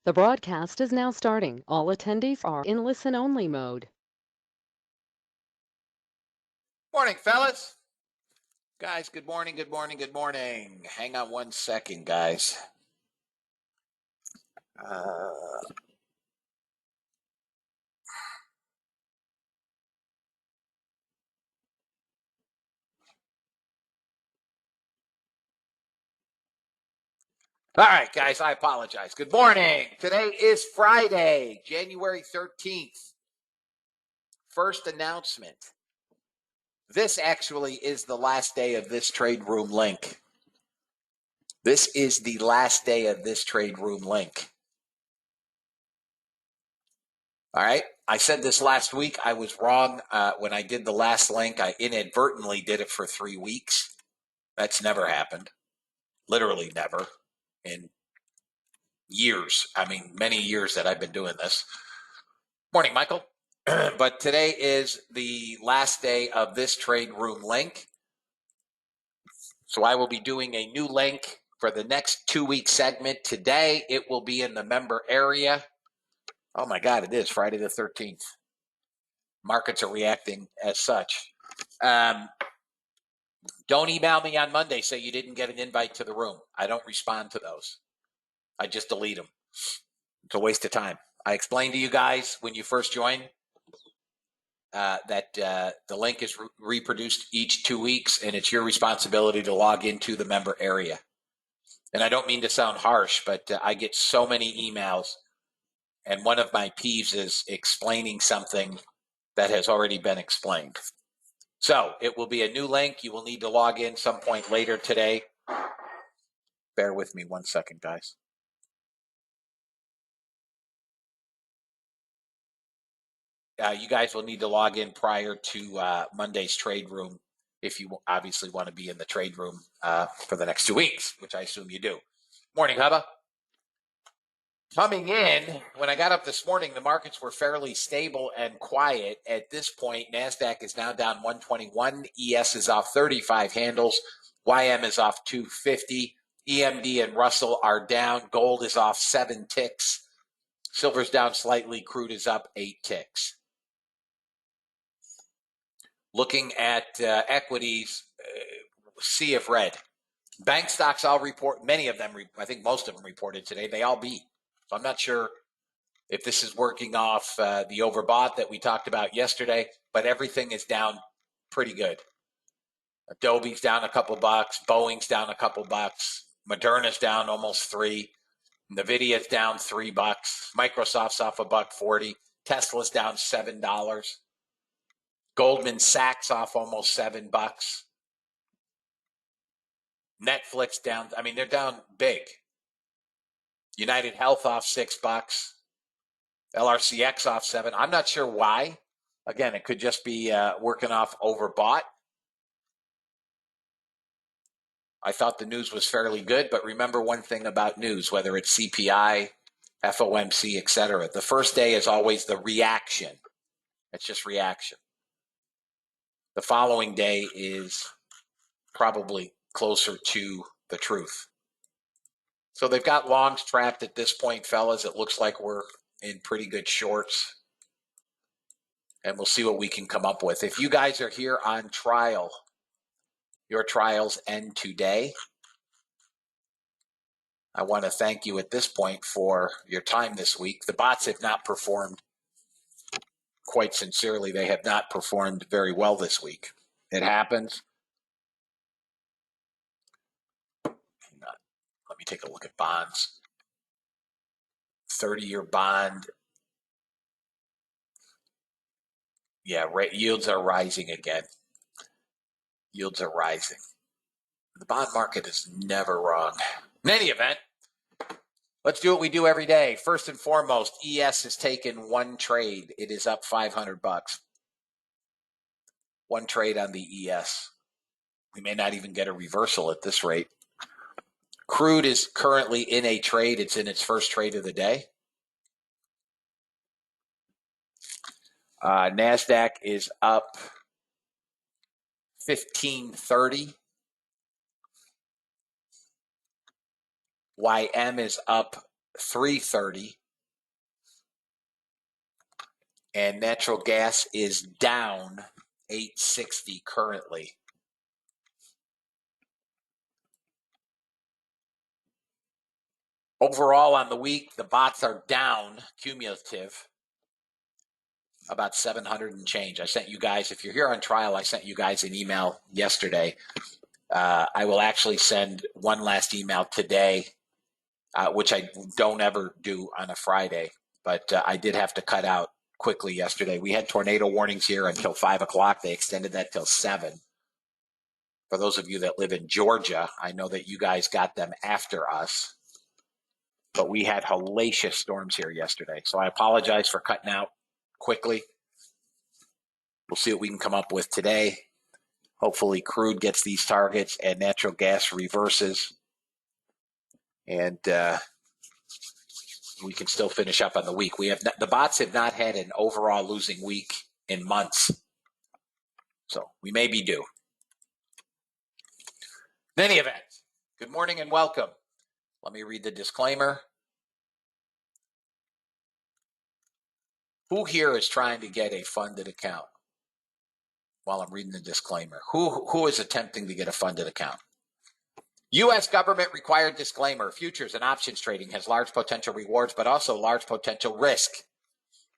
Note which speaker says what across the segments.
Speaker 1: The broadcast is now starting. All attendees are in listen-only mode.
Speaker 2: Morning, fellas. Guys, good morning, good morning, good morning. Hang on one second, guys. All right, guys, I apologize. Good morning. Today is Friday, January 13th. First announcement. This actually is the last day of this trade room link. This is the last day of this trade room link. All right. I said this last week. I was wrong when I did the last link. I inadvertently did it for 3 weeks. That's never happened. Literally never in years. I mean, many years that I've been doing this. Morning, Michael. But today is the last day of this trade room link. So I will be doing a new link for the next 2-week segment. Today, it will be in the member area. Oh my God, it is Friday the 13th. Markets are reacting as such. Don't email me on Monday, say you didn't get an invite to the room. I don't respond to those. I just delete them. It's a waste of time. I explained to you guys when you first joined that the link is reproduced each 2 weeks, and it's your responsibility to log into the member area. And I don't mean to sound harsh, but I get so many emails, and one of my peeves is explaining something that has already been explained. So it will be a new link. You will need to log in some point later today. Bear with me 1 second, guys. You guys will need to log in prior to Monday's trade room if you obviously want to be in the trade room for the next 2 weeks, which I assume you do. Morning, Hubba. Coming in, when I got up this morning, the markets were fairly stable and quiet. At this point, NASDAQ is now down 121. ES is off 35 handles. YM is off 250. EMD and Russell are down. Gold is off 7 ticks. Silver's down slightly. Crude is up 8 ticks. Looking at equities, sea of red. Bank stocks, I'll report, many of them, I think most of them reported today, they all beat. So I'm not sure if this is working off the overbought that we talked about yesterday, but everything is down pretty good. Adobe's down a couple bucks, Boeing's down a couple bucks, Moderna's down almost 3, Nvidia's down $3, Microsoft's off $1.40, Tesla's down $7. Goldman Sachs off almost $7. Netflix down. I mean, they're down big. United Health off $6. LRCX off 7. I'm not sure why. Again, it could just be working off overbought. I thought the news was fairly good, but remember one thing about news, whether it's CPI, FOMC, etc. The first day is always the reaction. It's just reaction. The following day is probably closer to the truth. So they've got longs trapped at this point, fellas. It looks like we're in pretty good shorts. And we'll see what we can come up with. If you guys are here on trial, your trials end today. I want to thank you at this point for your time this week. The bots have not performed, quite sincerely, they have not performed very well this week. It happens. Let me take a look at bonds. 30-year bond. Yeah, yields are rising again. Yields are rising. The bond market is never wrong. In any event, let's do what we do every day. First and foremost, ES has taken one trade. It is up $500. One trade on the ES. We may not even get a reversal at this rate. Crude is currently in a trade. It's in its first trade of the day. NASDAQ is up 1530. YM is up 330. And natural gas is down 860 currently. Overall on the week, the bots are down cumulative about 700 and change. I sent you guys, if you're here on trial, I sent you guys an email yesterday. I will actually send one last email today, which I don't ever do on a Friday, but I did have to cut out quickly yesterday. We had tornado warnings here until 5 o'clock. They extended that till 7. For those of you that live in Georgia, I know that you guys got them after us, but we had hellacious storms here yesterday. So I apologize for cutting out quickly. We'll see what we can come up with today. Hopefully crude gets these targets and natural gas reverses. And we can still finish up on the week. The bots have not had an overall losing week in months. So we may be due. In any event, good morning and welcome. Let me read the disclaimer. Who here is trying to get a funded account? While I'm reading the disclaimer, who is attempting to get a funded account? U.S. government required disclaimer. Futures and options trading has large potential rewards, but also large potential risk.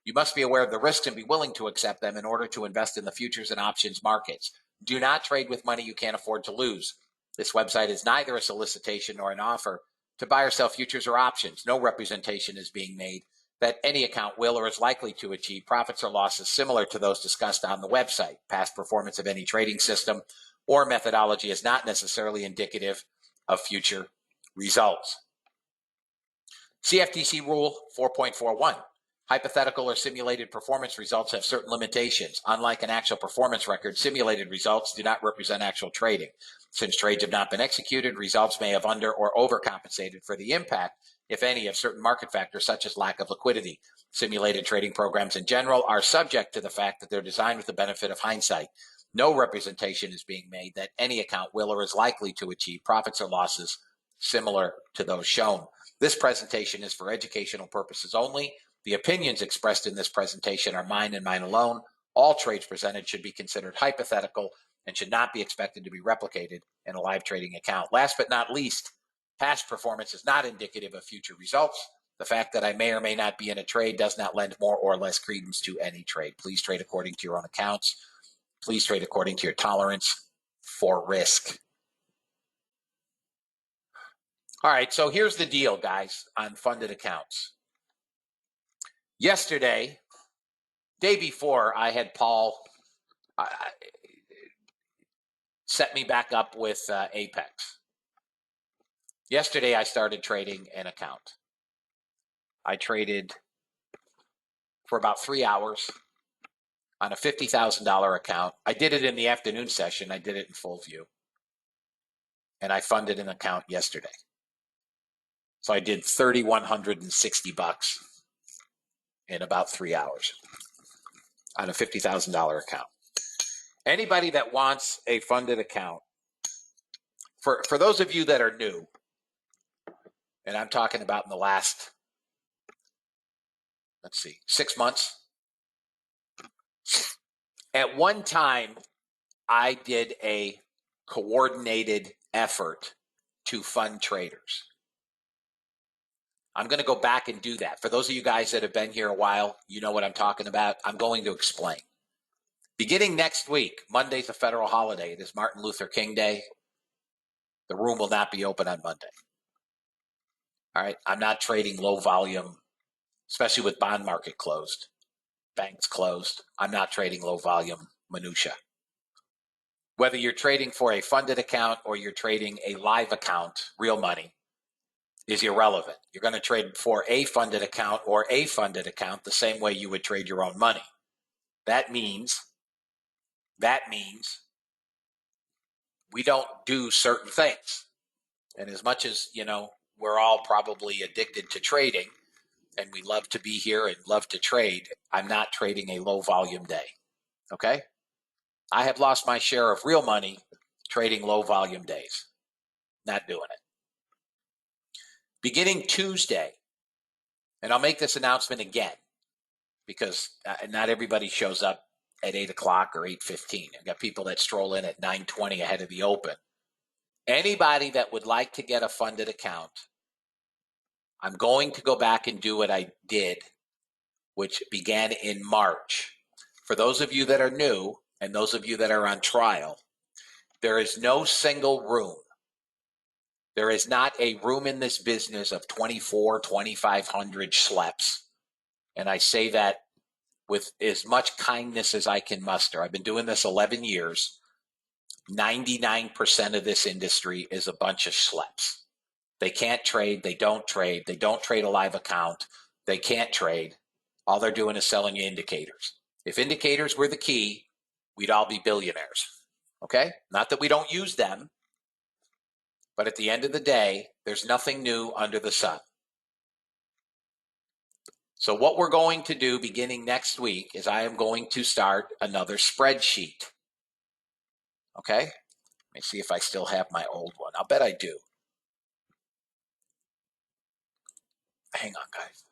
Speaker 2: You must be aware of the risks and be willing to accept them in order to invest in the futures and options markets. Do not trade with money you can't afford to lose. This website is neither a solicitation nor an offer to buy or sell futures or options. No representation is being made that any account will or is likely to achieve profits or losses similar to those discussed on the website. Past performance of any trading system or methodology is not necessarily indicative of future results. CFTC Rule 4.41. Hypothetical or simulated performance results have certain limitations. Unlike an actual performance record, simulated results do not represent actual trading. Since trades have not been executed, results may have under or overcompensated for the impact, if any, of certain market factors such as lack of liquidity. Simulated trading programs in general are subject to the fact that they're designed with the benefit of hindsight. No representation is being made that any account will or is likely to achieve profits or losses similar to those shown. This presentation is for educational purposes only. The opinions expressed in this presentation are mine and mine alone. All trades presented should be considered hypothetical and should not be expected to be replicated in a live trading account. Last but not least, past performance is not indicative of future results. The fact that I may or may not be in a trade does not lend more or less credence to any trade. Please trade according to your own accounts. Please trade according to your tolerance for risk. All right, so here's the deal, guys, on funded accounts. Yesterday, day before, I had Paul set me back up with Apex. Yesterday, I started trading an account. I traded for about 3 hours on a $50,000 account. I did it in the afternoon session. I did it in full view. And I funded an account yesterday. So I did $3,160 in about 3 hours on a $50,000 account. Anybody that wants a funded account, for those of you that are new, and I'm talking about in the last, 6 months. At one time, I did a coordinated effort to fund traders. I'm going to go back and do that. For those of you guys that have been here a while, you know what I'm talking about. I'm going to explain. Beginning next week, Monday's a federal holiday. It is Martin Luther King Day. The room will not be open on Monday. All right. I'm not trading low volume, especially with bond market closed, banks closed. I'm not trading low volume minutia. Whether you're trading for a funded account or you're trading a live account, real money, is irrelevant. You're going to trade for a funded account or a funded account the same way you would trade your own money. That means we don't do certain things. And as much as, we're all probably addicted to trading and we love to be here and love to trade, I'm not trading a low volume day. Okay? I have lost my share of real money trading low volume days. Not doing it. Beginning Tuesday, And I'll make this announcement again because not everybody shows up at 8 o'clock or 8:15. I've got people that stroll in at 9:20 ahead of the open. Anybody that would like to get a funded account, I'm going to go back and do what I did, which began in March. For those of you that are new and those of you that are on trial, there is no single room. There is not a room in this business of 2,500 schleps. And I say that with as much kindness as I can muster. I've been doing this 11 years. 99% of this industry is a bunch of schleps. They can't trade. They don't trade. They don't trade a live account. They can't trade. All they're doing is selling you indicators. If indicators were the key, we'd all be billionaires. Okay? Not that we don't use them, but at the end of the day, there's nothing new under the sun. So what we're going to do beginning next week is I am going to start another spreadsheet. Okay? Let me see if I still have my old one. I'll bet I do. Hang on, guys.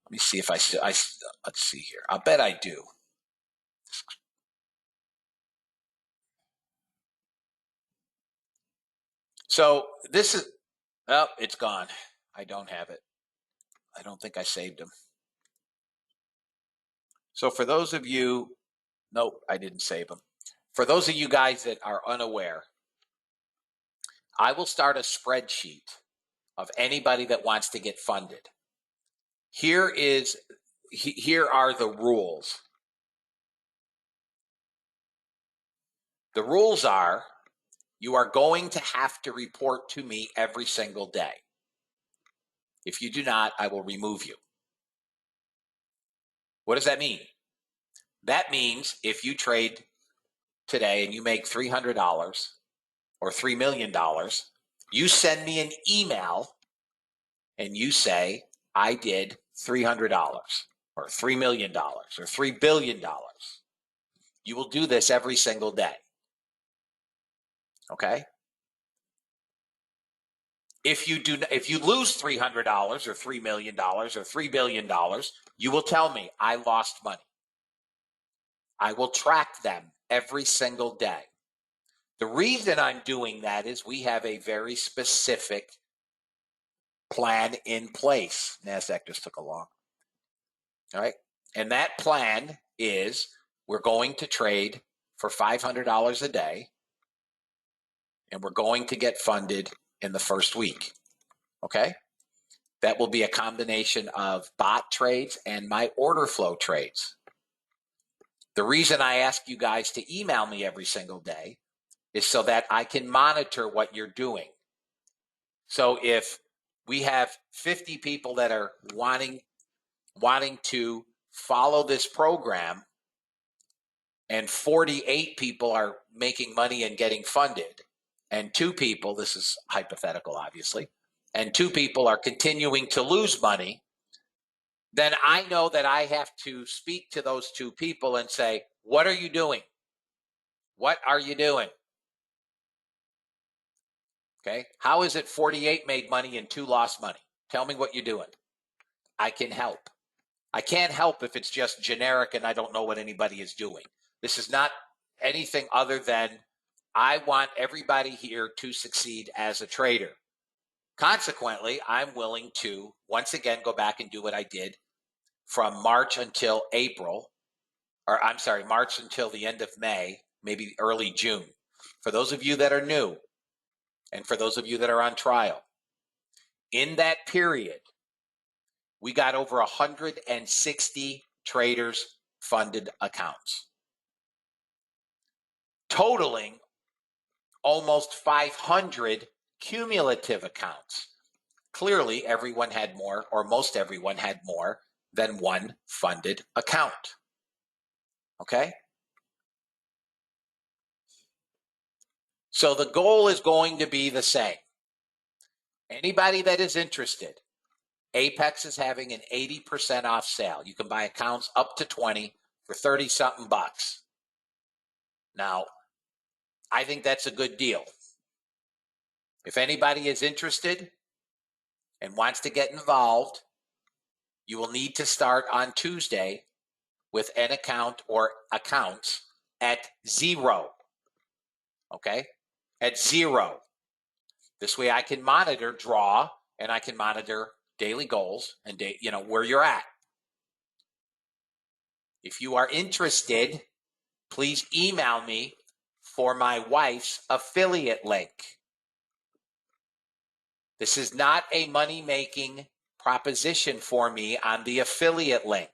Speaker 2: Let me see if I still, let's see here. I'll bet I do. So this is, oh, it's gone. I don't have it. I don't think I saved them. So for those of you, nope, I didn't save them. For those of you guys that are unaware, I will start a spreadsheet of anybody that wants to get funded. Here are the rules. The rules are you are going to have to report to me every single day. If you do not, I will remove you. What does that mean? That means if you trade today and you make $300 or $3 million, you send me an email and you say, I did $300 or $3 million or $3 billion. You will do this every single day. Okay? If you lose $300 or $3 million or $3 billion, you will tell me I lost money. I will track them every single day. The reason I'm doing that is we have a very specific plan in place. NASDAQ just took a long. All right. And that plan is we're going to trade for $500 a day, and we're going to get funded in the first week. Okay. That will be a combination of bot trades and my order flow trades. The reason I ask you guys to email me every single day is so that I can monitor what you're doing. So if we have 50 people that are wanting to follow this program and 48 people are making money and getting funded, and 2 people, this is hypothetical obviously, and 2 people are continuing to lose money, then I know that I have to speak to those 2 people and say, what are you doing? What are you doing? Okay. How is it 48 made money and 2 lost money? Tell me what you're doing. I can help. I can't help if it's just generic and I don't know what anybody is doing. This is not anything other than I want everybody here to succeed as a trader. Consequently, I'm willing to once again go back and do what I did from March until April, or I'm sorry, March until the end of May, maybe early June. For those of you that are new, and for those of you that are on trial, in that period, we got over 160 traders funded accounts, totaling almost 500 cumulative accounts. Clearly, everyone had more, or most everyone had more than one funded account. Okay? So the goal is going to be the same. Anybody that is interested, Apex is having an 80% off sale. You can buy accounts up to 20 for 30-something bucks. Now, I think that's a good deal. If anybody is interested and wants to get involved, you will need to start on Tuesday with an account or accounts at 0. Okay? At 0. This way I can monitor draw and I can monitor daily goals and where you're at. If you are interested, please email me for my wife's affiliate link. This is not a money-making proposition for me on the affiliate link.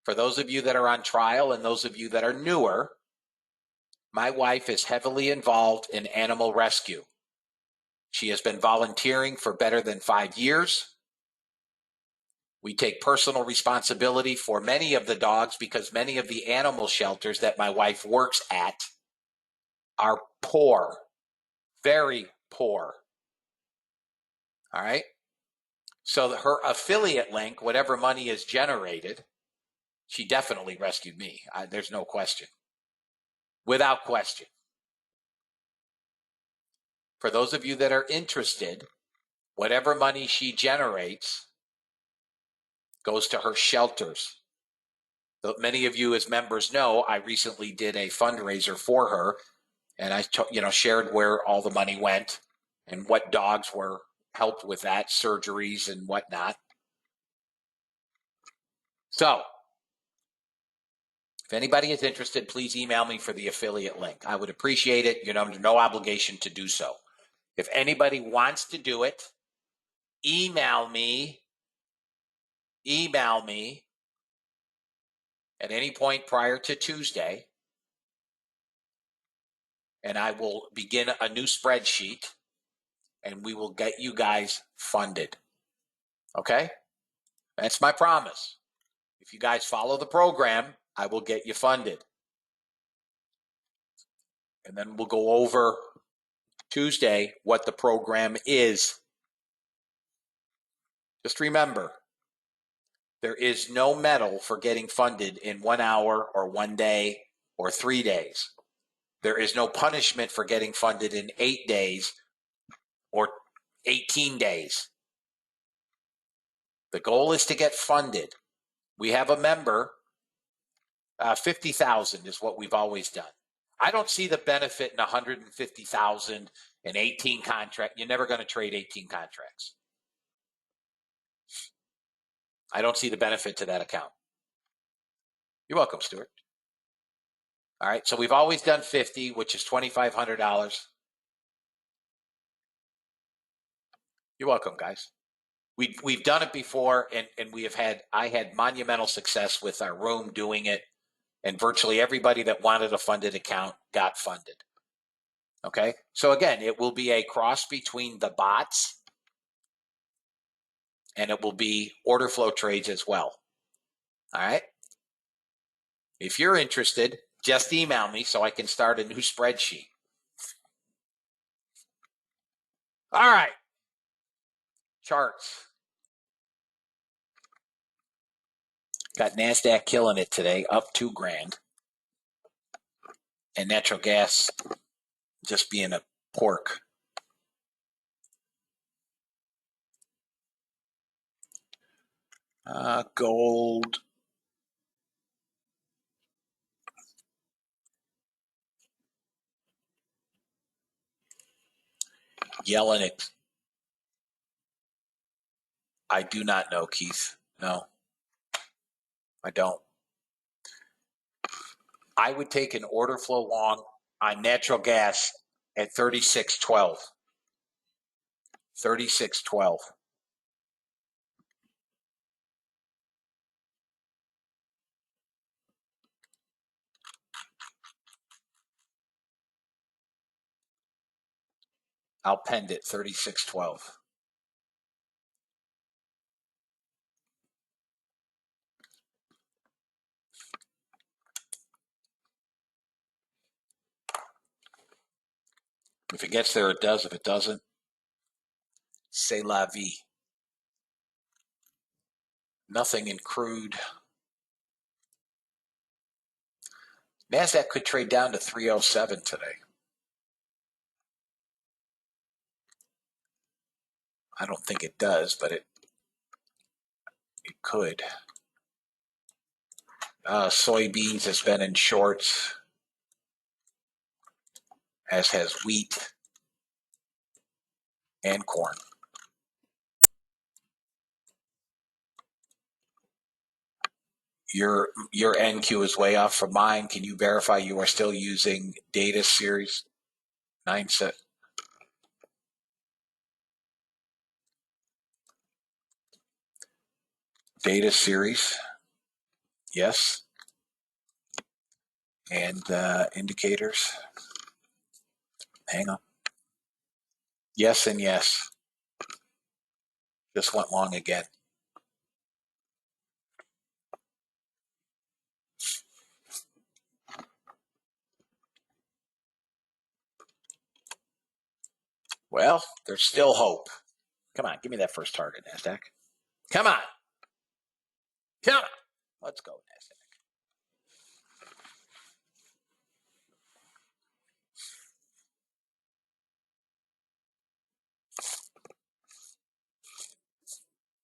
Speaker 2: For those of you that are on trial and those of you that are newer, my wife is heavily involved in animal rescue. She has been volunteering for better than 5 years. We take personal responsibility for many of the dogs because many of the animal shelters that my wife works at are poor, very poor. All right? So her affiliate link, whatever money is generated, she definitely rescued me. There's no question. Without question. For those of you that are interested, whatever money she generates goes to her shelters. Many of you as members know, I recently did a fundraiser for her, and I shared where all the money went and what dogs were helped with that, surgeries and whatnot. So, if anybody is interested, please email me for the affiliate link. I would appreciate it. You're under no obligation to do so. If anybody wants to do it, email me at any point prior to Tuesday, and I will begin a new spreadsheet, and we will get you guys funded. Okay? That's my promise. If you guys follow the program, I will get you funded. And then we'll go over Tuesday what the program is. Just remember, there is no medal for getting funded in 1 hour or 1 day or 3 days. There is no punishment for getting funded in 8 days or 18 days. The goal is to get funded. We have a member, 50,000 is what we've always done. I don't see the benefit in 150,000 and 18 contract. You're never going to trade 18 contracts. I don't see the benefit to that account. You're welcome, Stuart. All right, so we've always done 50, which is $2,500. You're welcome, guys. We've done it before, and I had monumental success with our room doing it, and virtually everybody that wanted a funded account got funded. Okay, so again, it will be a cross between the bots, and it will be order flow trades as well. All right. If you're interested, just email me so I can start a new spreadsheet. All right. Charts. Got NASDAQ killing it today, up $2,000. And natural gas just being a pork. Gold. Yelling it. I do not know, Keith. No, I don't. I would take an order flow long on natural gas at 36.12. 36.12. I'll pend it 36.12. If it gets there, it does. If it doesn't, c'est la vie. Nothing in crude. NASDAQ could trade down to 307 today. I don't think it does, but it could. Soybeans has been in shorts, as has wheat and corn. Your NQ is way off from mine. Can you verify you are still using data series 9 set? Data series, yes. And indicators, hang on. Yes and yes. Just went long again. Well, there's still hope. Come on, give me that first target, NASDAQ. Come on. Come on. Let's go, NASDAQ.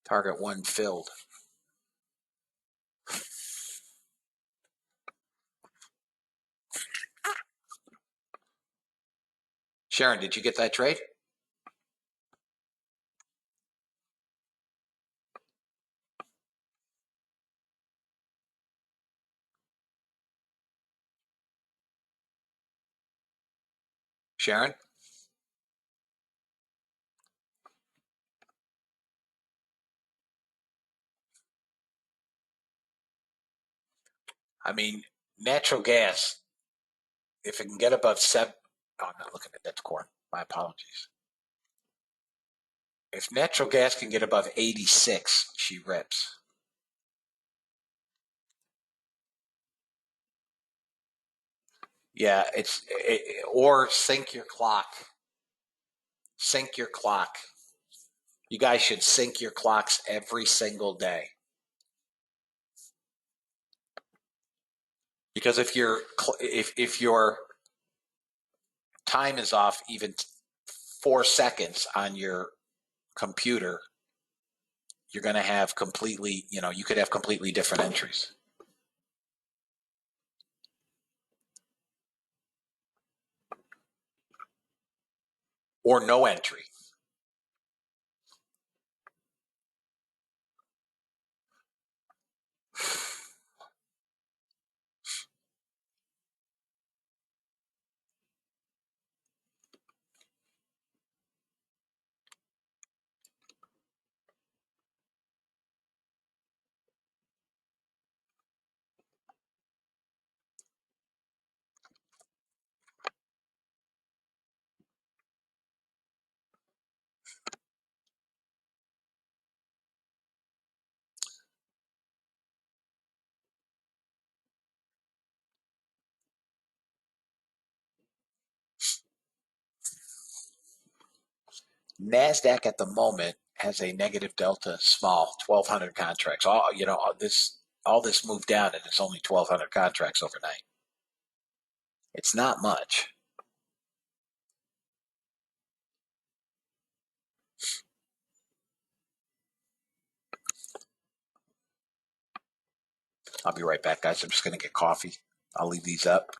Speaker 2: Target 1 filled. Sharon, did you get that trade? Sharon? I mean, natural gas, if it can get above 7, oh, I'm not looking at that corn. My apologies. If natural gas can get above 86, she rips. Yeah, or sync your clock. Sync your clock. You guys should sync your clocks every single day. Because if your time is off even 4 seconds on your computer, you're going to have completely, you could have completely different entries. Or no entry. NASDAQ at the moment has a negative delta small, 1,200 contracts. All this moved down and it's only 1,200 contracts overnight. It's not much. I'll be right back, guys. I'm just going to get coffee. I'll leave these up.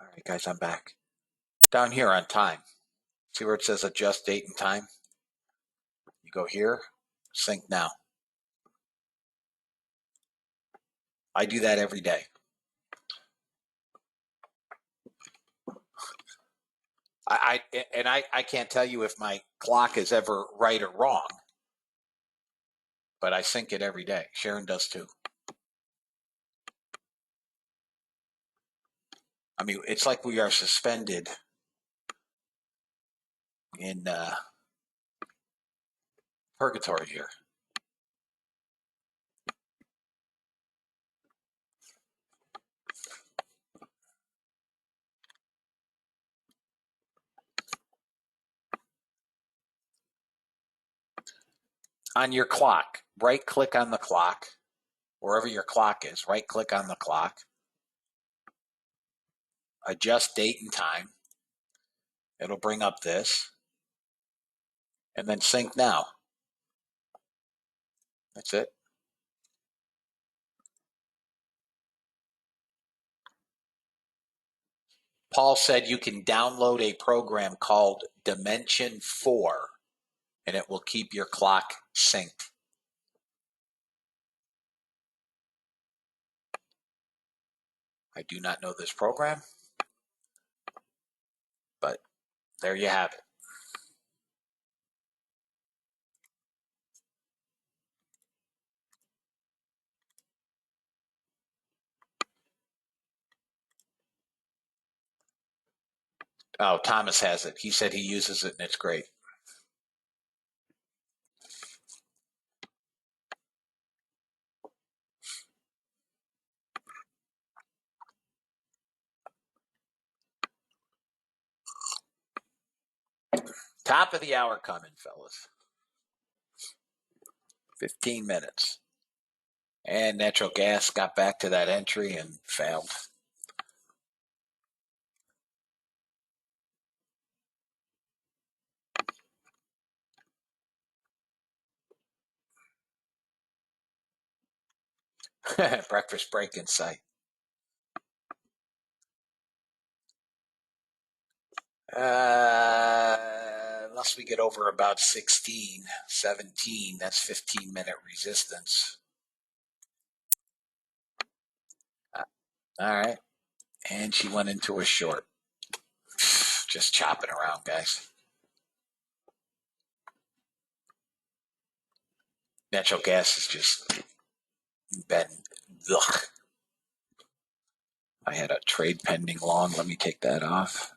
Speaker 2: All right, guys, I'm back. Down here on time. See where it says adjust date and time? You go here, sync now. I do that every day. I can't tell you if my clock is ever right or wrong, but I sync it every day. Sharon does too. I mean, it's like we are suspended in purgatory here. On your clock, right click on the clock, wherever your clock is, right click on the clock, adjust date and time. It'll bring up this, and then sync now. That's it. Paul said you can download a program called Dimension 4, and it will keep your clock synced. I do not know this program, but there you have it. Oh, Thomas has it. He said he uses it and it's great. Top of the hour coming, fellas. 15 minutes. And natural gas got back to that entry and failed. Breakfast break in sight. Unless we get over about 16, 17, that's 15-minute resistance. All right. And she went into a short. Just chopping around, guys. Natural gas has just been, ugh. I had a trade pending long. Let me take that off.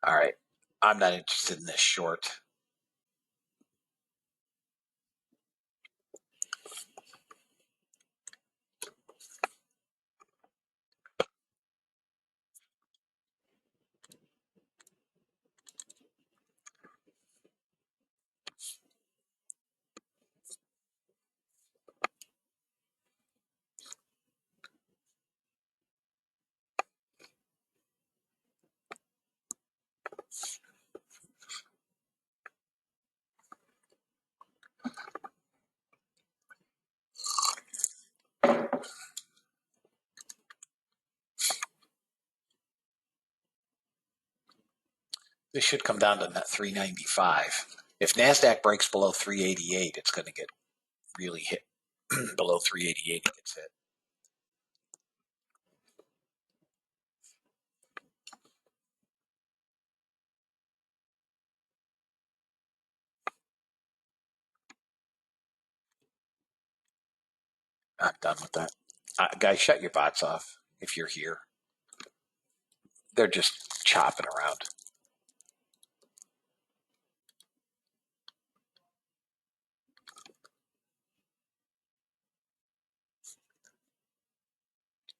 Speaker 2: All right. I'm not interested in this short. This should come down to that 395. If NASDAQ breaks below 388, it's going to get really hit. Below 388, it gets hit. I'm done with that. Guys, shut your bots off if you're here. They're just chopping around.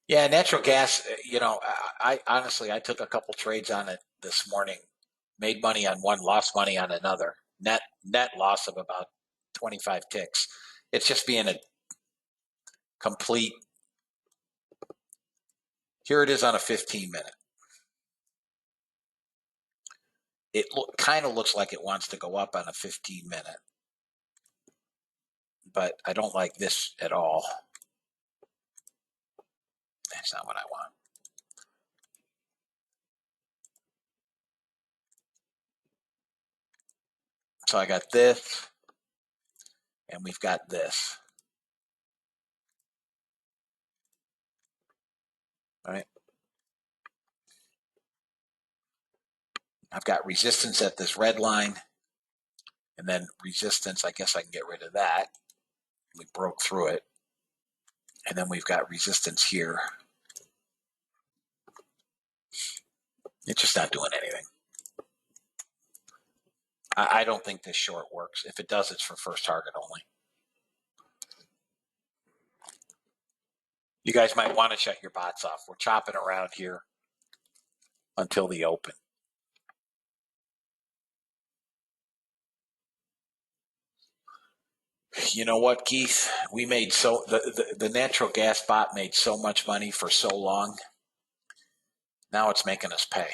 Speaker 2: Yeah, natural gas, I honestly, I took a couple trades on it this morning, made money on one, lost money on another. Net loss of about 25 ticks. It's just being a complete. Here it is on a 15-minute. It kind of looks like it wants to go up on a 15-minute, but I don't like this at all. That's not what I want. So I got this, and we've got this. All right. I've got resistance at this red line, and then resistance. I guess I can get rid of that. We broke through it. And then we've got resistance here. It's just not doing anything. I don't think this short works. If it does, it's for first target only. You guys might want to shut your bots off. We're chopping around here until the open. You know what, Keith? We made the natural gas bot made so much money for so long. Now it's making us pay.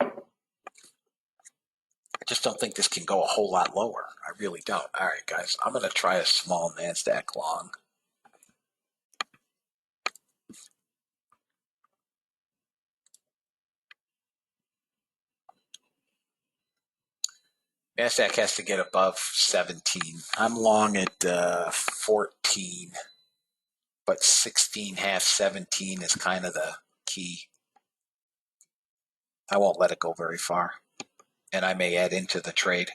Speaker 2: I just don't think this can go a whole lot lower. I really don't. All right, guys, I'm going to try a small NASDAQ long. NASDAQ has to get above 17. I'm long at 14, but 16, half 17 is kind of the key. I won't let it go very far, and I may add into the trade.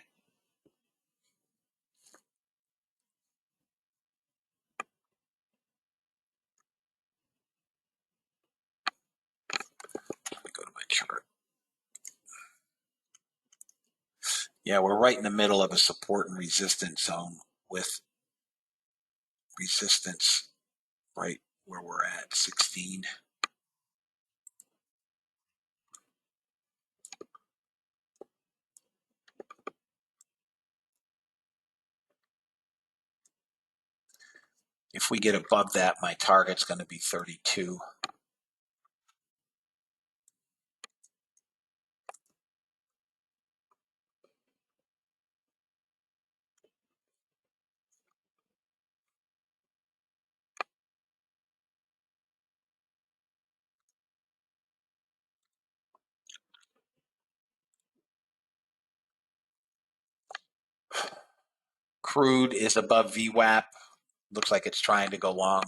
Speaker 2: Let me go to my chart. Yeah, we're right in the middle of a support and resistance zone with resistance right where we're at, 16. If we get above that, my target's going to be 32. Crude is above VWAP. Looks like it's trying to go long.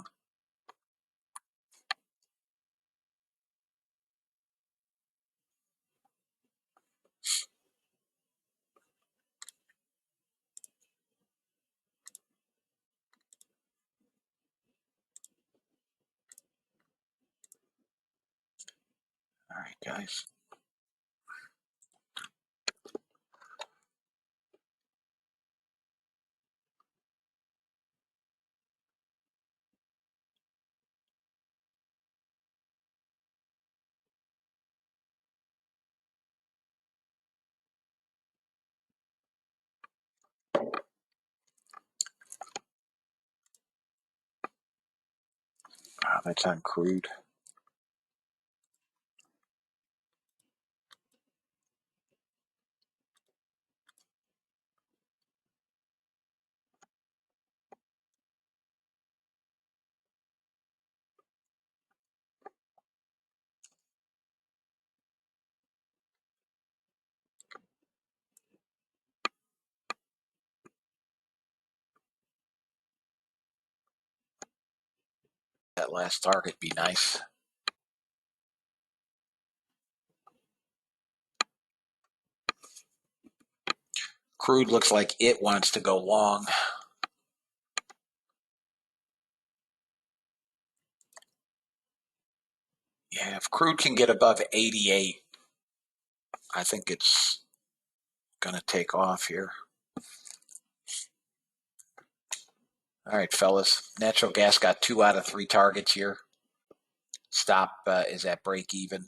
Speaker 2: All right, guys. That's on crude. That last target be nice. Crude looks like it wants to go long. Yeah, if crude can get above 88, I think it's going to take off here. All right, fellas. Natural gas got 2 out of 3 targets here. Stop is at break even,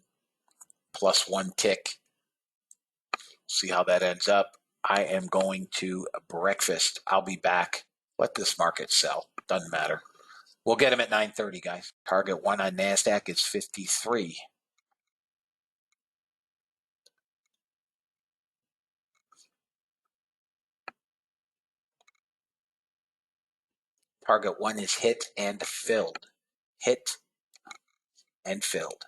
Speaker 2: plus 1 tick. See how that ends up. I am going to breakfast. I'll be back. Let this market sell. Doesn't matter. We'll get them at 9:30, guys. Target 1 on NASDAQ is 53. Target 1 is hit and filled. Hit and filled.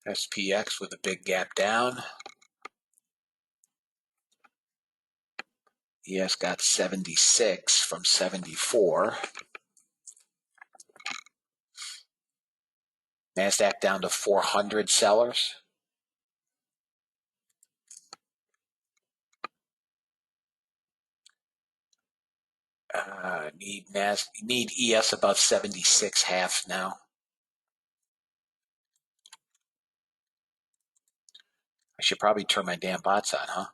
Speaker 2: SPX with a big gap down. ES got 76 from 74. NASDAQ down to 400 sellers. Need ES above 76 half now. I should probably turn my damn bots on, huh?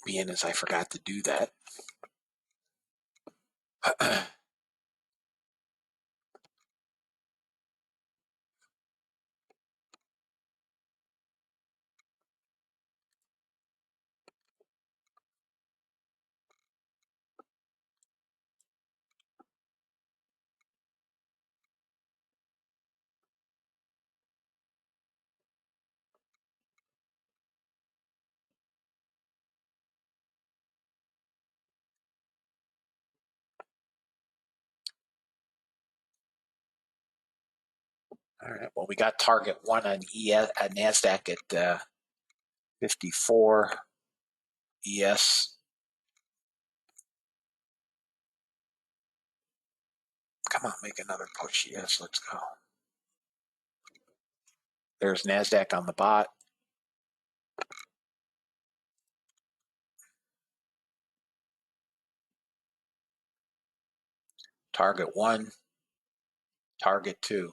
Speaker 2: Being as I forgot to do that. All right. Well, we got target 1 on NASDAQ at 54. ES. Come on, make another push. Yes, let's go. There's NASDAQ on the bot. Target 1. Target 2.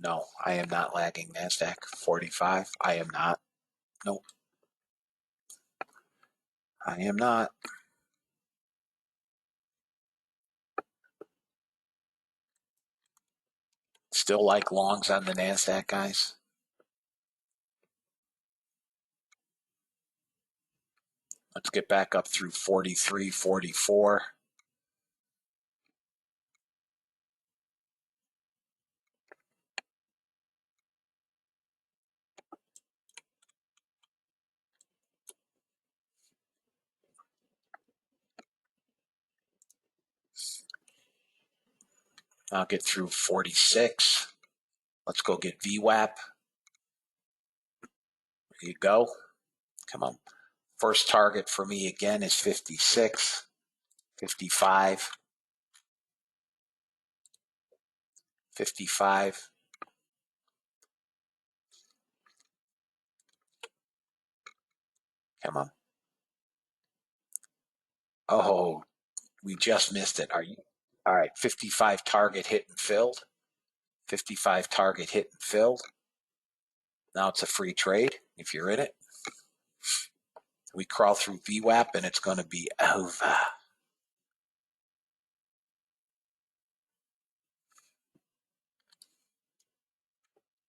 Speaker 2: No, I am not lagging NASDAQ. 45. I am not. Nope. I am not. Still like longs on the NASDAQ, guys. Let's get back up through 43, 44. I'll get through 46. Let's go get VWAP. There you go. Come on. First target for me again is 56, 55, 55. Come on. Oh, we just missed it. Are you? All right, 55 target hit and filled. 55 target hit and filled. Now it's a free trade if you're in it. We crawl through VWAP and it's going to be over.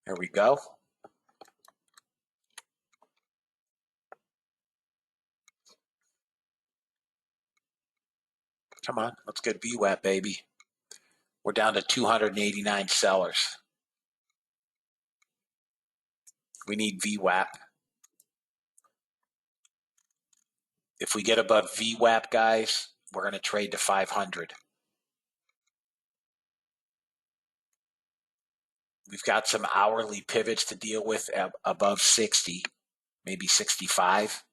Speaker 2: There we go. Come on, let's get VWAP, baby. We're down to 289 sellers. We need VWAP. If we get above VWAP, guys, we're going to trade to 500. We've got some hourly pivots to deal with above 60, maybe 65.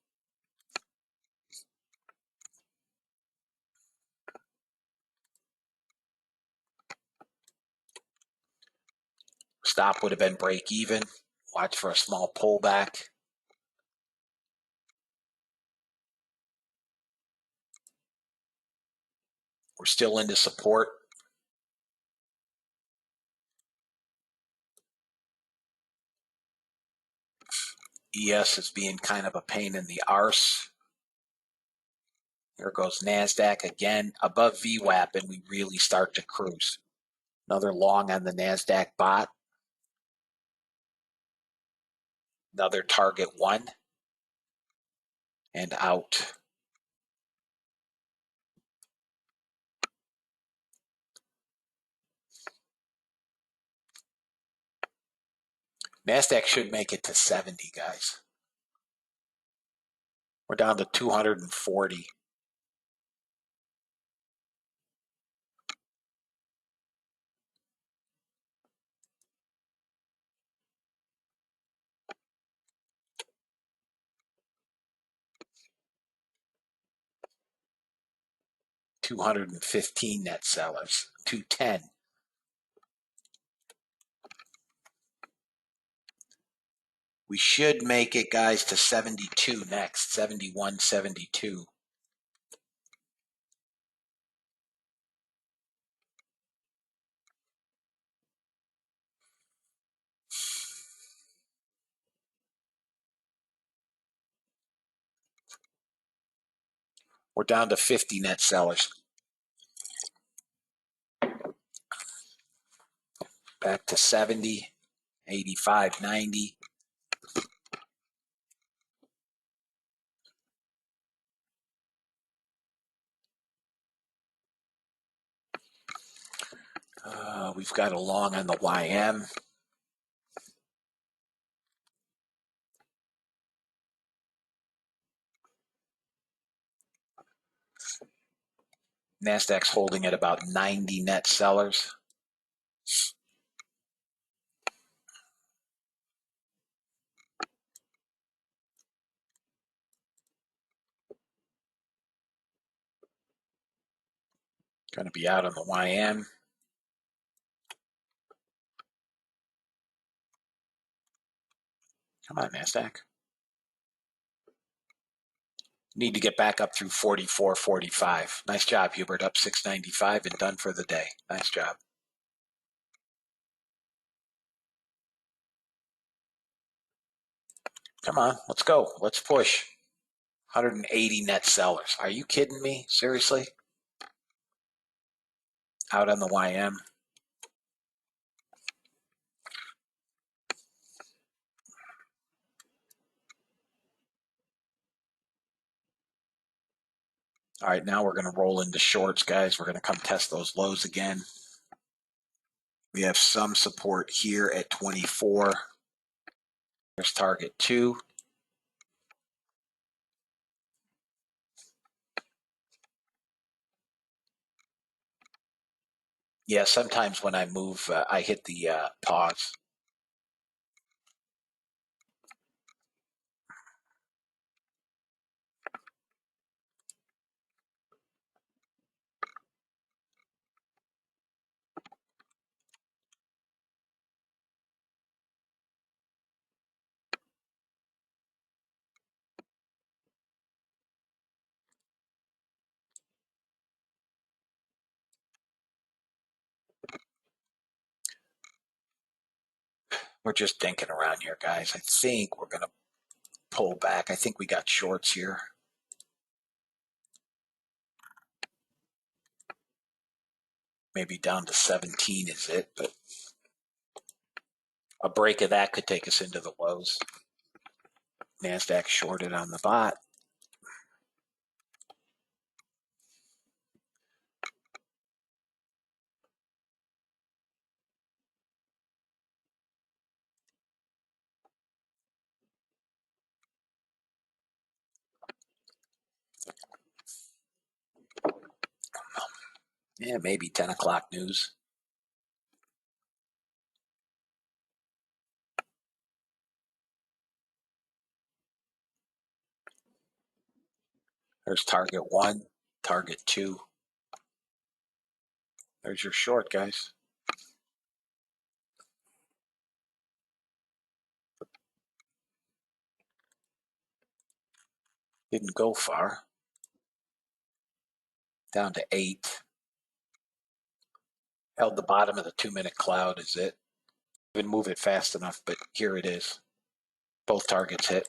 Speaker 2: Stop would have been break even. Watch for a small pullback. We're still into support. ES is being kind of a pain in the arse. Here goes NASDAQ again above VWAP, and we really start to cruise. Another long on the NASDAQ bot. Another target 1 and out. NASDAQ should make it to 70, guys. We're down to 240. $215 net sellers. 210. We should make it, guys, to 72 next. 71, 72. We're down to 50 net sellers. Back to 70, 85, 90. We've got a long on the YM. NASDAQ's holding at about 90 net sellers. Going to be out on the YM. Come on, NASDAQ. Need to get back up through 44, 45. Nice job, Hubert. Up 695 and done for the day. Nice job. Come on, let's go. Let's push. 180 net sellers. Are you kidding me? Seriously? Out on the YM. All right, now we're going to roll into shorts, guys. We're going to come test those lows again. We have some support here at 24. There's target 2. Yeah, sometimes when I move, I hit the pause. We're just dinking around here, guys. I think we're going to pull back. I think we got shorts here. Maybe down to 17 is it, but a break of that could take us into the lows. NASDAQ shorted on the bot. Yeah, maybe 10 o'clock news. There's target 1, target 2. There's your short, guys. Didn't go far. Down to 8. Held the bottom of the 2-minute cloud is it. Didn't move it fast enough, but here it is. Both targets hit.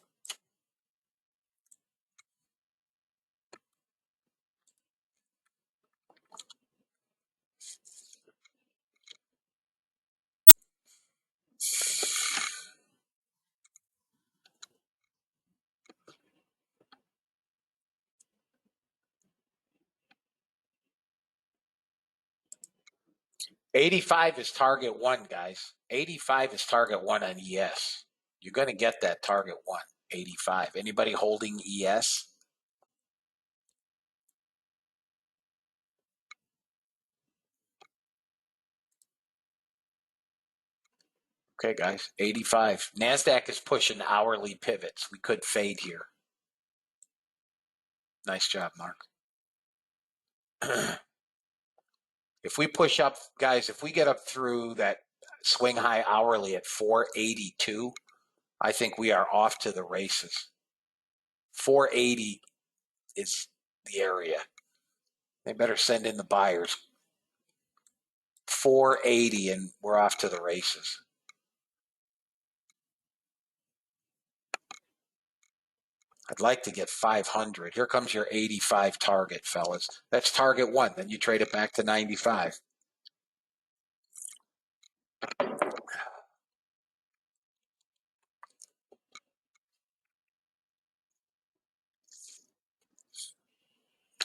Speaker 2: 85 is target one, guys. 85 is target one on ES. You're going to get that target one, 85. Anybody holding ES? Okay, guys, 85. NASDAQ is pushing hourly pivots. We could fade here. Nice job, Mark. If we push up, guys, if we get up through that swing high hourly at 482, I think we are off to the races. 480 is the area. They better send in the buyers. 480 and we're off to the races. I'd like to get 500. Here comes your 85 target, fellas. That's target one. Then you trade it back to 95.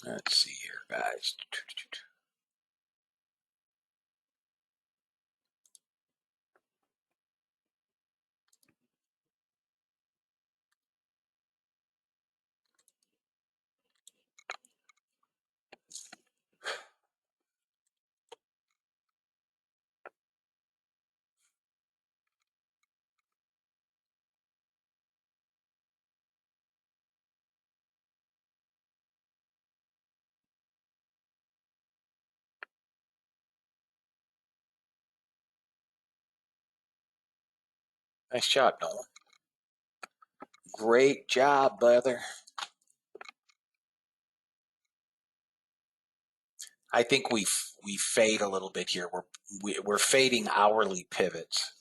Speaker 2: Let's see here, guys. Nice job, Nolan. Great job, brother. I think we fade a little bit here. We're fading hourly pivots.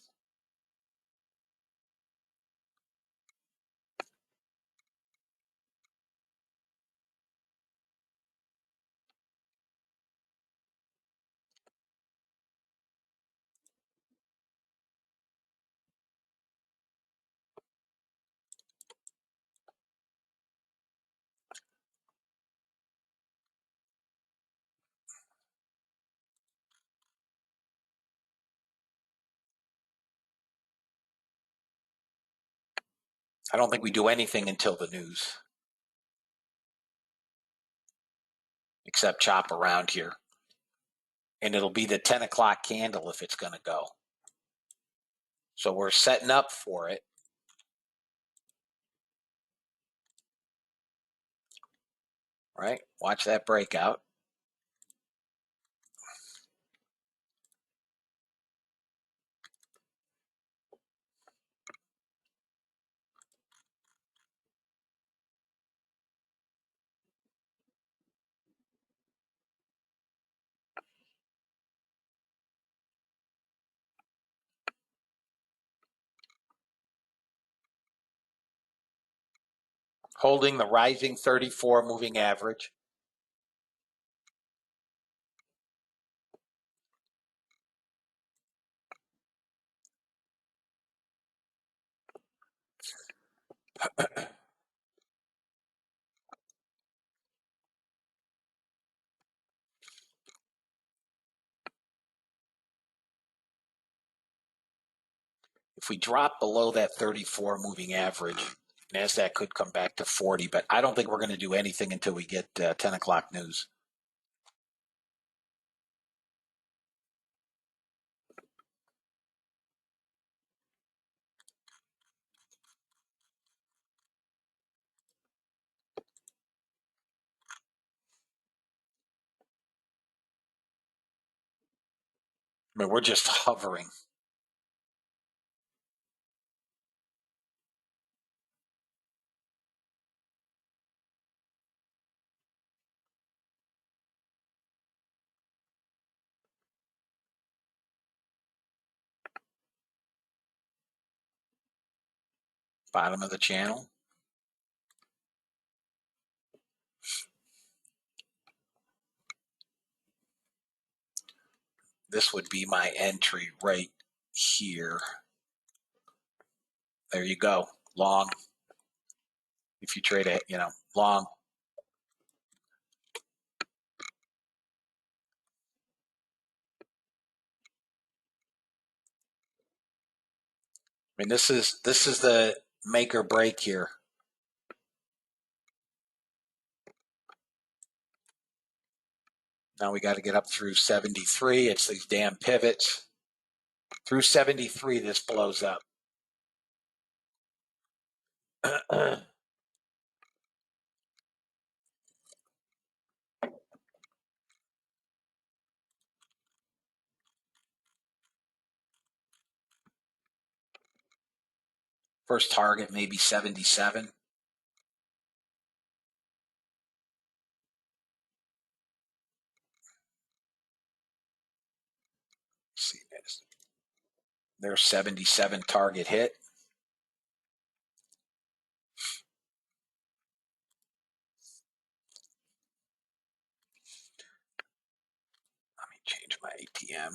Speaker 2: I don't think we do anything until the news, except chop around here. And it'll be the 10 o'clock candle if it's going to go. So we're setting up for it. Right? Watch that breakout. Holding the rising 34 moving average. If we drop below that 34 moving average, NASDAQ could come back to 40, but I don't think we're going to do anything until we get 10 o'clock news. I mean, we're just hovering. Bottom of the channel. This would be my entry right here. There you go. Long. If you trade it, long. mean, this is the make or break here. Now we got to get up through 73. It's these damn pivots. Through 73, this blows up. First target maybe 77. See this. There's 77 target hit. Let me change my ATM.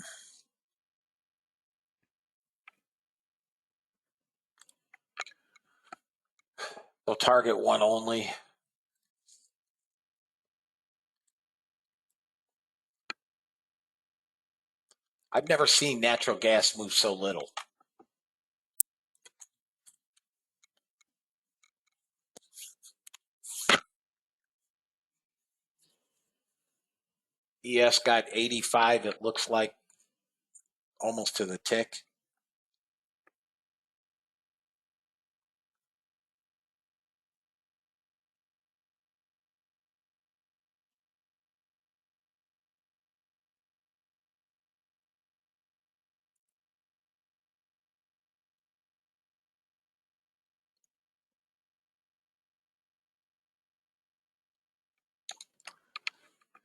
Speaker 2: So target one only. I've never seen natural gas move so little. ES got 85. It looks like almost to the tick.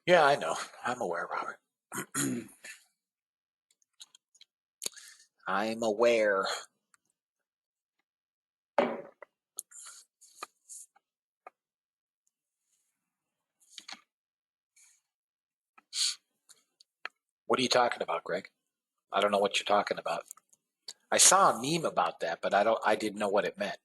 Speaker 2: Yeah, I know. I'm aware, Robert. I'm aware. What are you talking about, Greg? I don't know what you're talking about. I saw a meme about that, but I didn't know what it meant.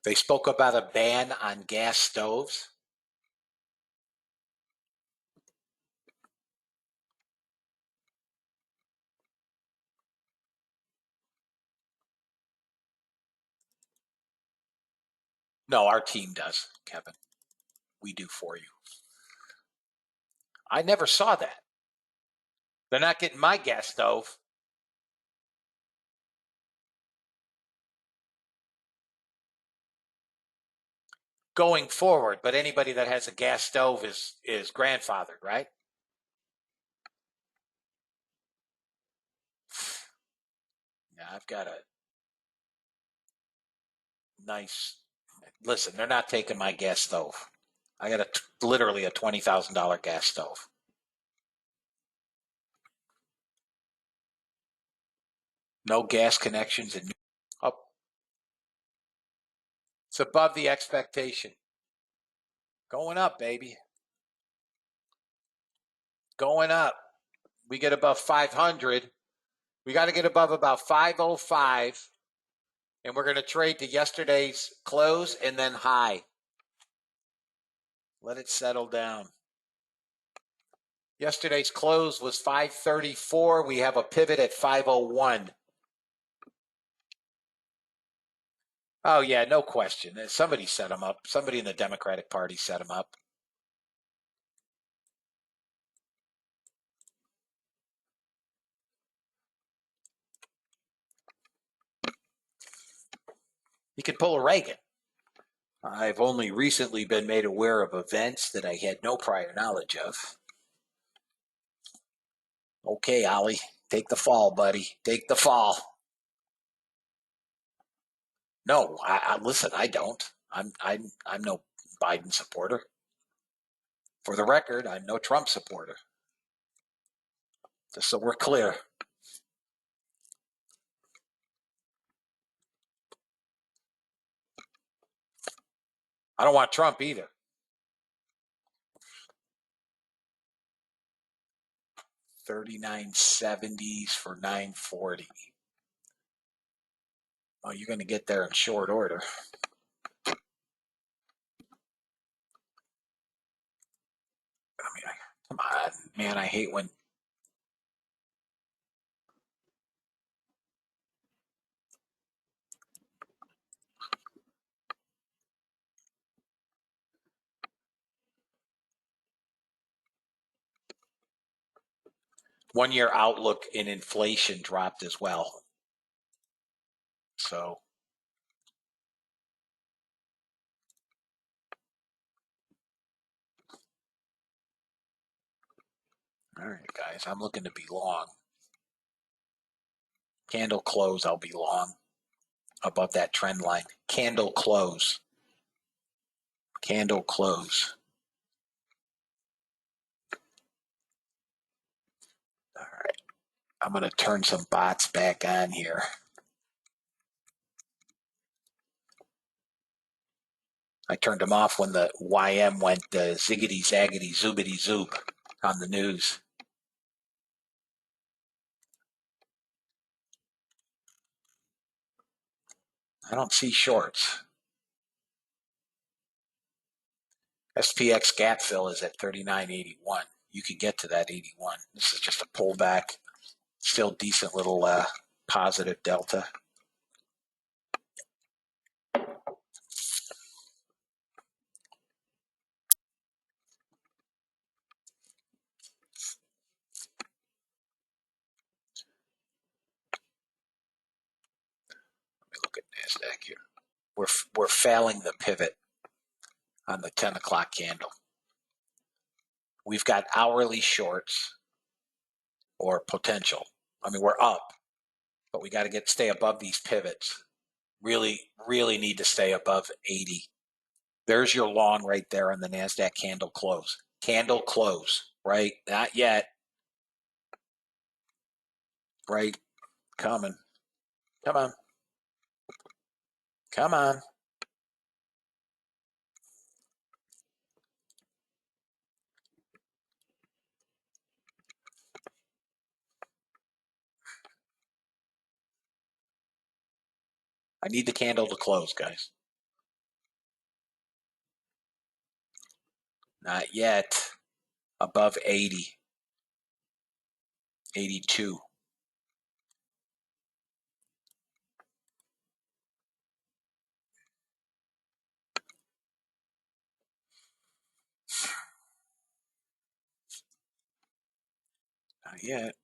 Speaker 2: They spoke about a ban on gas stoves. No, our team does, Kevin. We do for you. I never saw that. They're not getting my gas stove. Going forward, but anybody that has a gas stove is grandfathered, right? Yeah, I've got a nice. Listen, they're not taking my gas stove. I got literally a $20,000 gas stove. No gas connections and oh, it's above the expectation. Going up, baby. Going up. We get above 500. We got to get above about 505, and we're going to trade to yesterday's close and then high. Let it settle down. Yesterday's close was 534. We have a pivot at 501. Oh, yeah, no question. Somebody set them up. Somebody in the Democratic Party set them up. You could pull a Reagan. I've only recently been made aware of events that I had no prior knowledge of. Okay, Ollie, take the fall, buddy. Take the fall. No, I listen. I don't. I'm no Biden supporter. For the record, I'm no Trump supporter. Just so we're clear. I don't want Trump either. 39.70s for 940. Oh, you're going to get there in short order. Come on, man. I hate when 1 year outlook in inflation dropped as well. So, all right, guys, I'm looking to be long. Candle close, I'll be long above that trend line. Candle close. Candle close. All right. I'm going to turn some bots back on here. I turned them off when the YM went ziggity zaggity zoobity zoop on the news. I don't see shorts. SPX gap fill is at 39.81. You could get to that 81. This is just a pullback. Still decent little positive delta. Let me look at NASDAQ here. We're failing the pivot on the 10 o'clock candle. We've got hourly shorts or potential. I mean, we're up, but we got to stay above these pivots. Really, really need to stay above 80. There's your long right there on the NASDAQ candle close. Candle close, right? Not yet. Right? Coming. Come on. Come on. I need the candle to close, guys. Not yet. Above 80. 82. Not yet.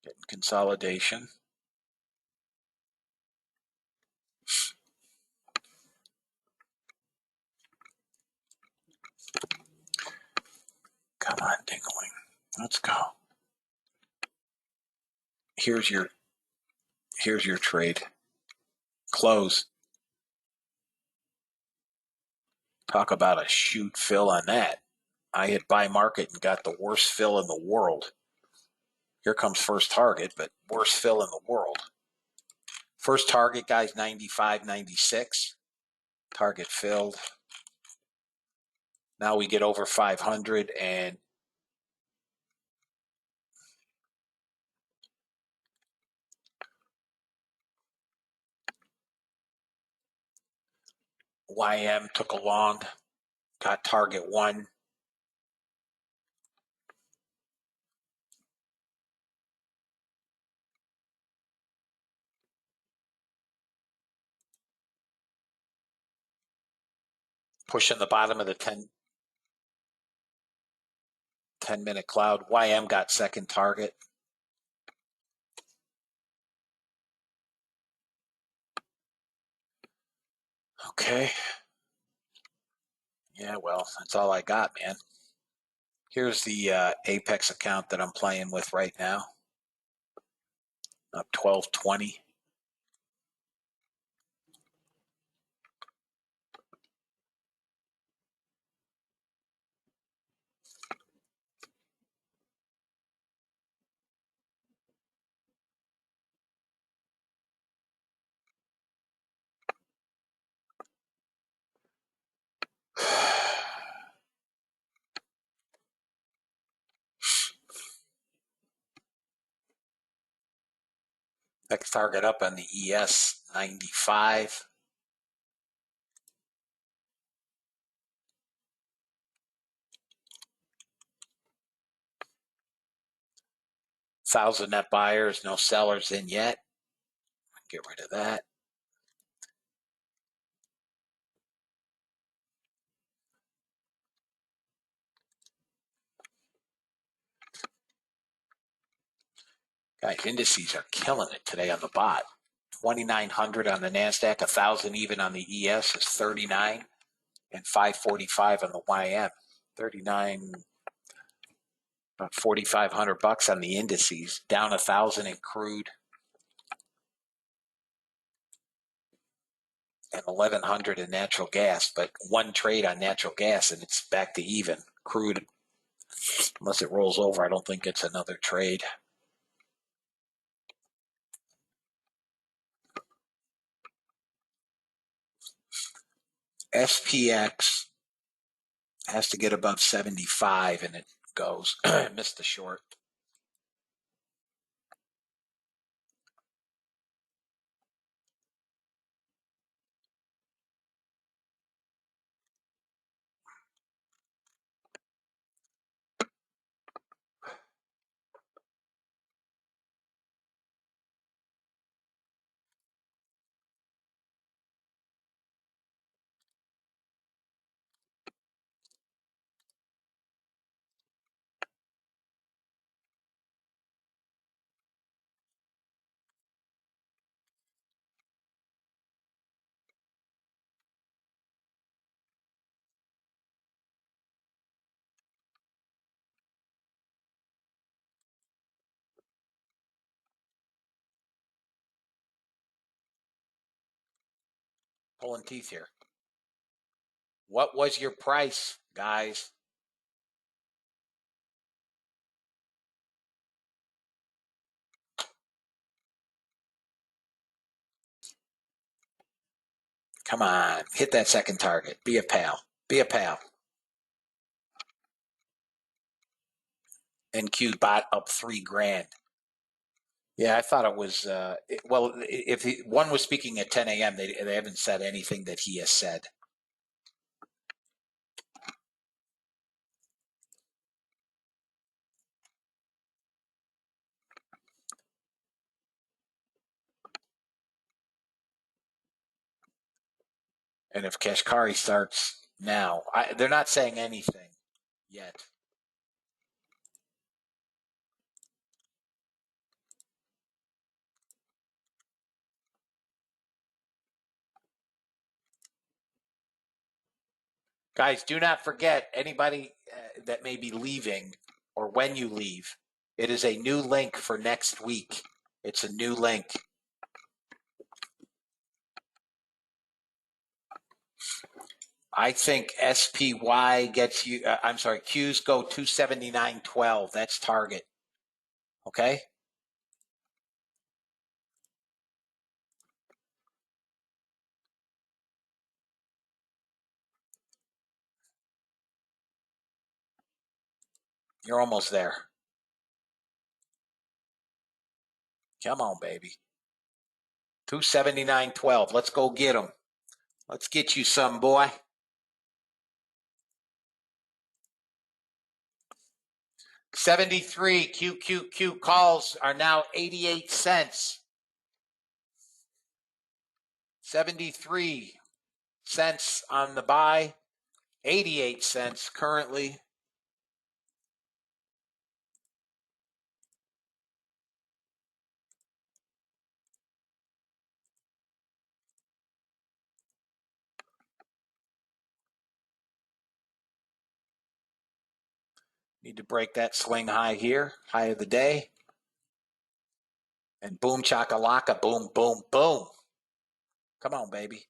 Speaker 2: Getting consolidation. Come on, Dingling. Let's go. Here's your trade. Close. Talk about a shoot fill on that. I hit buy market and got the worst fill in the world. Here comes first target, but worst fill in the world. First target, guys, 95, 96. Target filled. Now we get over 500 and YM took a long, got target one. Pushing the bottom of the 10-minute cloud. YM got second target. Okay. Yeah, well, that's all I got, man. Here's the Apex account that I'm playing with right now. Up 1220. Next target up on the ES 95. Thousand net buyers, no sellers in yet. Get rid of that. Guys, indices are killing it today on the bot. 2,900 on the NASDAQ, 1,000 even on the ES is 39, and 545 on the YM. 39, about 4,500 bucks on the indices, down 1,000 in crude, and 1,100 in natural gas. But one trade on natural gas, and it's back to even. Crude, unless it rolls over, I don't think it's another trade. SPX has to get above 75 and it goes. Missed the short. Pulling teeth here. What was your price, guys? Come on, hit that second target. Be a pal. Be a pal. NQ bot up $3,000. Yeah, I thought it was. Well, if one was speaking at 10 a.m., they haven't said anything that he has said. And if Kashkari starts now, they're not saying anything yet. Guys, do not forget, anybody that may be leaving or when you leave, it is a new link for next week. It's a new link. I think SPY gets you, I'm sorry, Qs go 279.12. That's target. Okay? You're almost there. Come on, baby. 279.12. Let's go get them. Let's get you some, boy. $73 QQQ calls are now 88 cents. 73 cents on the buy, 88 cents currently. Need to break that swing high here, high of the day. And boom, chakalaka, boom, boom, boom. Come on, baby.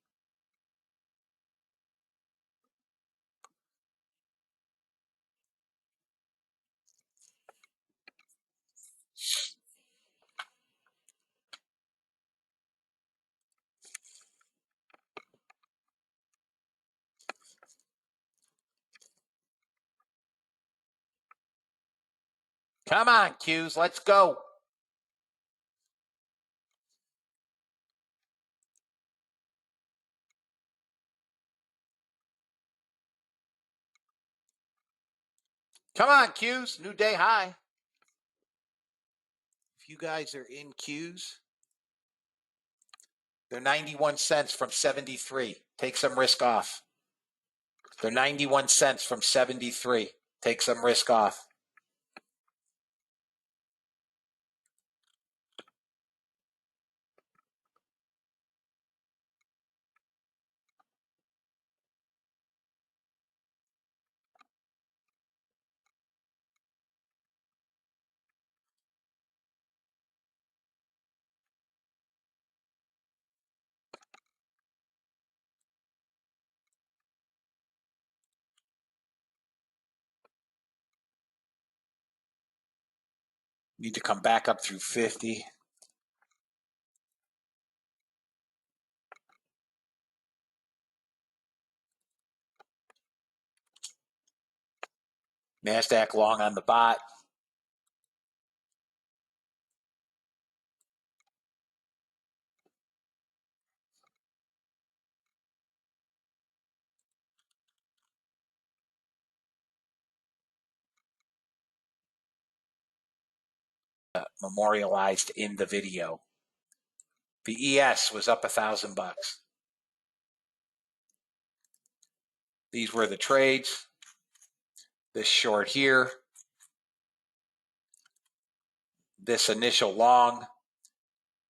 Speaker 2: Come on, Qs, let's go. Come on, Qs. New day high. If you guys are in Qs, they're 91 cents from 73. Take some risk off. They're 91 cents from 73. Take some risk off. Need to come back up through 50. NASDAQ long on the bot. Memorialized in the video. The ES was up $1,000. These were the trades. This short here. This initial long,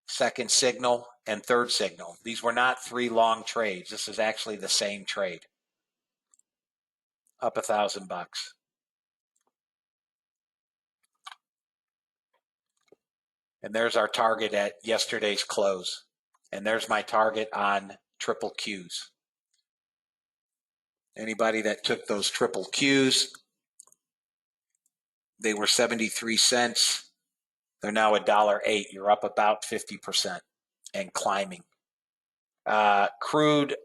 Speaker 2: second signal, and third signal. These were not 3 long trades. This is actually the same trade. Up $1,000. And there's our target at yesterday's close. And there's my target on triple Qs. Anybody that took those triple Qs, they were 73 cents. They're now $1.08. You're up about 50% and climbing. Crude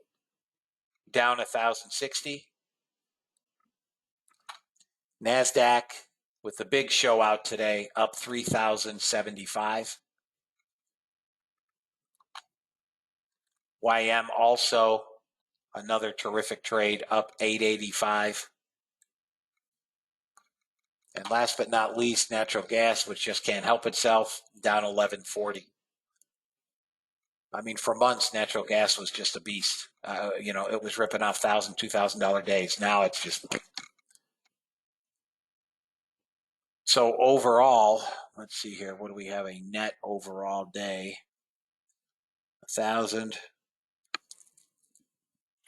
Speaker 2: down 1,060. NASDAQ with the big show out today, up 3,075. YM also another terrific trade, up 885. And last but not least, natural gas, which just can't help itself, down 1140. I mean, for months, natural gas was just a beast. It was ripping off $1,000, $2,000 days. Now it's just. So overall, let's see here. What do we have? A net overall day. 1,000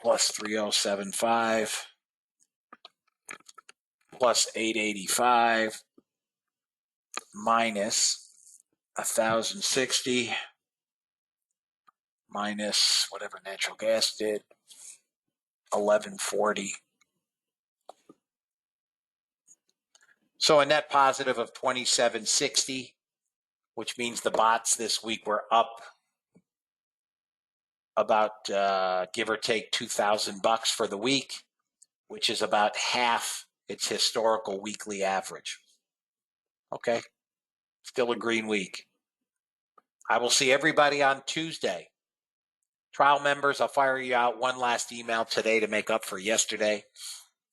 Speaker 2: plus 3075 plus 885 minus 1,060 minus whatever natural gas did, 1140. So a net positive of 2760, which means the bots this week were up about give or take $2,000 for the week, which is about half its historical weekly average. Okay, still a green week. I will see everybody on Tuesday. Trial members, I'll fire you out one last email today to make up for yesterday.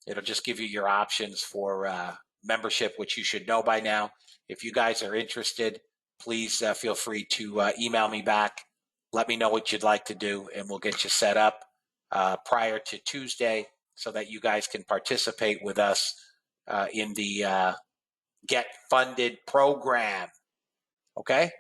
Speaker 2: It'll just give you your options for membership, which you should know by now. If you guys are interested, please feel free to email me back. Let me know what you'd like to do, and we'll get you set up prior to Tuesday so that you guys can participate with us in the Get Funded program. Okay?